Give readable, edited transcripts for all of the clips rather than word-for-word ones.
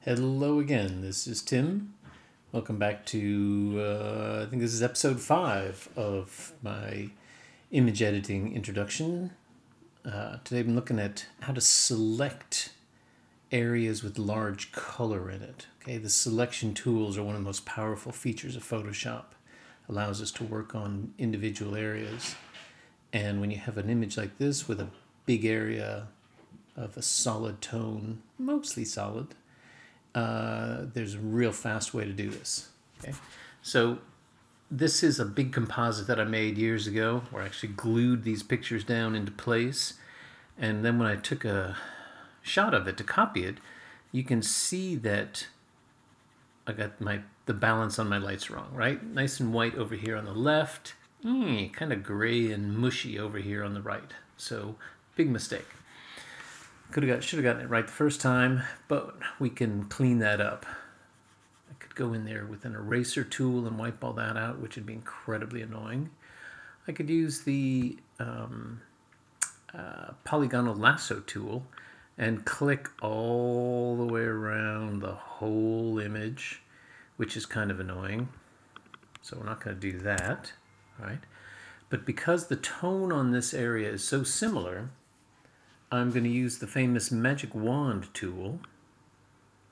Hello again, this is Tim. Welcome back to, I think this is episode 5 of my image editing introduction. Today I'm looking at how to select areas with large color in it. Okay, the selection tools are one of the most powerful features of Photoshop. Allows us to work on individual areas. And when you have an image like this with a big area of a solid tone, mostly solid, there's a real fast way to do this. Okay, so this is a big composite that I made years ago where I actually glued these pictures down into place, and then when I took a shot of it to copy it, you can see that I got the balance on my lights wrong, right? Nice and white over here on the left, kind of gray and mushy over here on the right. So big mistake. Should have gotten it right the first time, but we can clean that up. I could go in there with an eraser tool and wipe all that out, which would be incredibly annoying. I could use the polygonal lasso tool and click all the way around the whole image, which is kind of annoying. So we're not going to do that, right? But because the tone on this area is so similar, I'm going to use the famous ImageEditingTasks tool,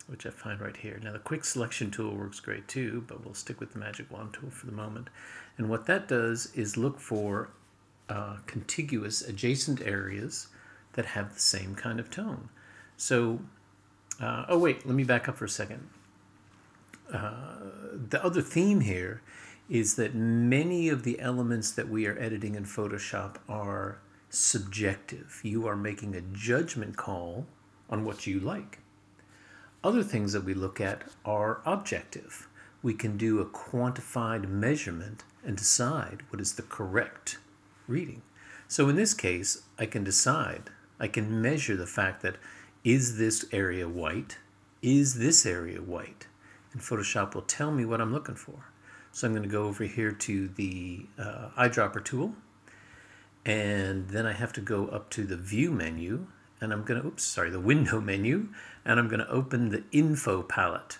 which I find right here. Now the quick selection tool works great too, but we'll stick with the ImageEditingTasks tool for the moment. And what that does is look for contiguous adjacent areas that have the same kind of tone. So, oh wait, let me back up for a second. The other theme here is that many of the elements that we are editing in Photoshop are subjective. You are making a judgment call on what you like. Other things that we look at are objective. We can do a quantified measurement and decide what is the correct reading. So in this case, I can decide, I can measure the fact that is this area white? Is this area white? And Photoshop will tell me what I'm looking for. So I'm going to go over here to the eyedropper tool. And then I have to go up to the view menu, and I'm going to, the window menu, and I'm going to open the info palette.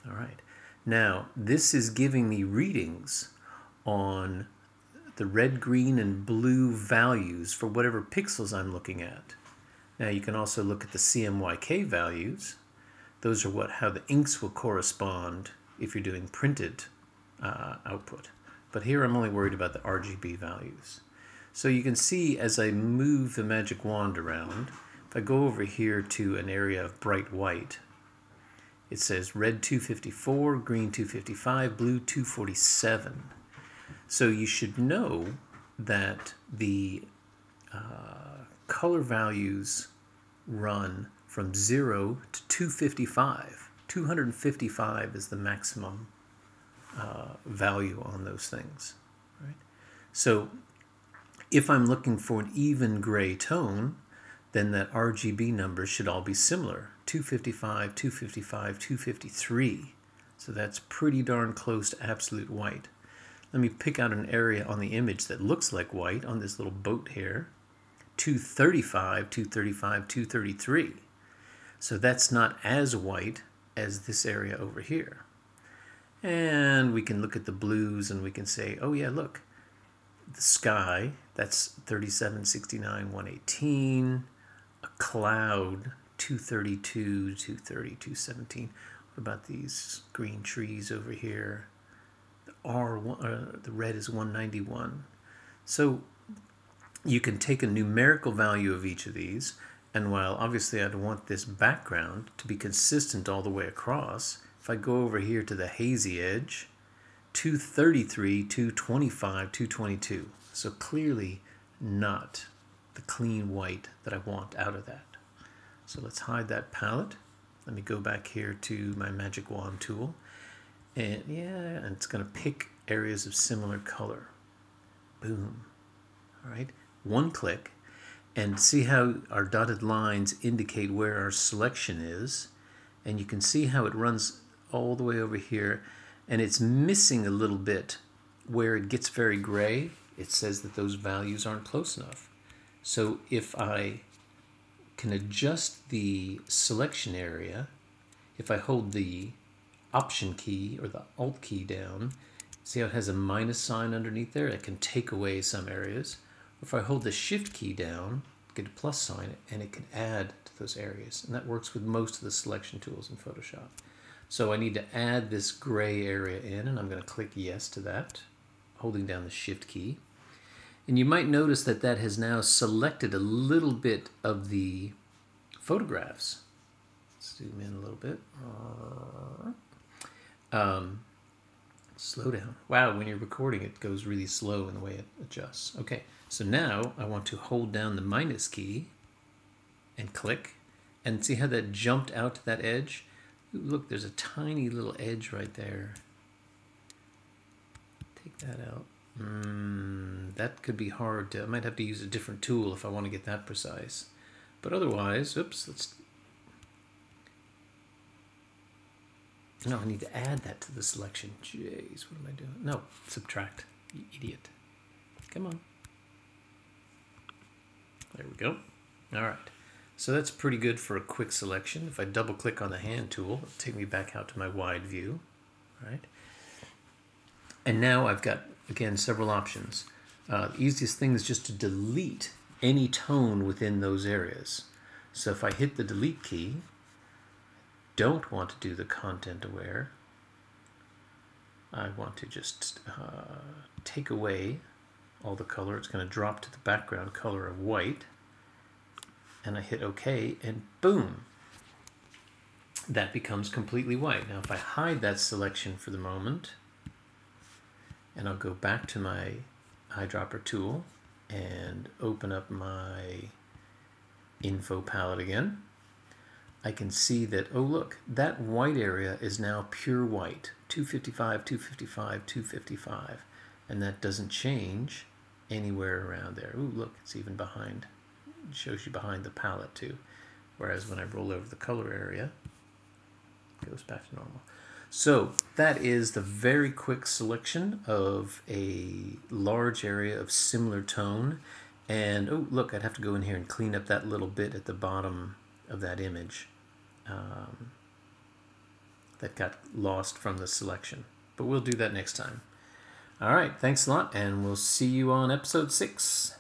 All right. Now, this is giving me readings on the red, green, and blue values for whatever pixels I'm looking at. Now, you can also look at the CMYK values. Those are how the inks will correspond if you're doing printed output. But here I'm only worried about the RGB values. So you can see as I move the magic wand around, if I go over here to an area of bright white, it says red 254, green 255, blue 247. So you should know that the color values run from 0 to 255. 255 is the maximum value on those things, right? So if I'm looking for an even gray tone, then that RGB number should all be similar. 255, 255, 253. So that's pretty darn close to absolute white. Let me pick out an area on the image that looks like white on this little boat here. 235, 235, 233. So that's not as white as this area over here. And we can look at the blues and we can say, oh yeah, look, the sky, that's 37, 69, 118. A cloud, 232, 230, 217. What about these green trees over here? The red is 191. So you can take a numerical value of each of these, and while obviously I'd want this background to be consistent all the way across, if I go over here to the hazy edge, 233, 225, 222. So clearly not the clean white that I want out of that. So let's hide that palette. Let me go back here to my magic wand tool. And yeah, and it's going to pick areas of similar color. Boom. All right. One click. And see how our dotted lines indicate where our selection is. And you can see how it runs all the way over here, and it's missing a little bit where it gets very gray. It says that those values aren't close enough. So if I can adjust the selection area if I hold the Option key or the Alt key down. See how it has a minus sign underneath there? It can take away some areas. If I hold the Shift key down, get a plus sign, and it can add to those areas. And that works with most of the selection tools in Photoshop. So I need to add this gray area in, and I'm going to click yes to that, holding down the Shift key. And you might notice that that has now selected a little bit of the photographs. Zoom in a little bit. Slow down. Wow, when you're recording, it goes really slow in the way it adjusts. Okay, so now I want to hold down the minus key and click. And see how that jumped out to that edge? Look, there's a tiny little edge right there. Take that out. That could be hard to, I might have to use a different tool if I want to get that precise. But otherwise, oops, no, I need to add that to the selection. Jeez, what am I doing? No, subtract, you idiot. Come on. There we go. All right. So that's pretty good for a quick selection. If I double click on the hand tool, it'll take me back out to my wide view. All right. And now I've got, again, several options. The easiest thing is just to delete any tone within those areas. So if I hit the delete key, don't want to do the content aware. I want to just take away all the color. It's going to drop to the background color of white. And I hit OK, and boom, that becomes completely white. Now if I hide that selection for the moment, and I'll go back to my eyedropper tool and open up my info palette again, I can see that, oh look, that white area is now pure white, 255, 255, 255, and that doesn't change anywhere around there. Ooh, look, it's even behind. It shows you behind the palette too. Whereas when I roll over the color area, it goes back to normal. So that is the very quick selection of a large area of similar tone. And oh, look, I'd have to go in here and clean up that little bit at the bottom of that image that got lost from the selection. But we'll do that next time. All right, thanks a lot, and we'll see you on episode 6.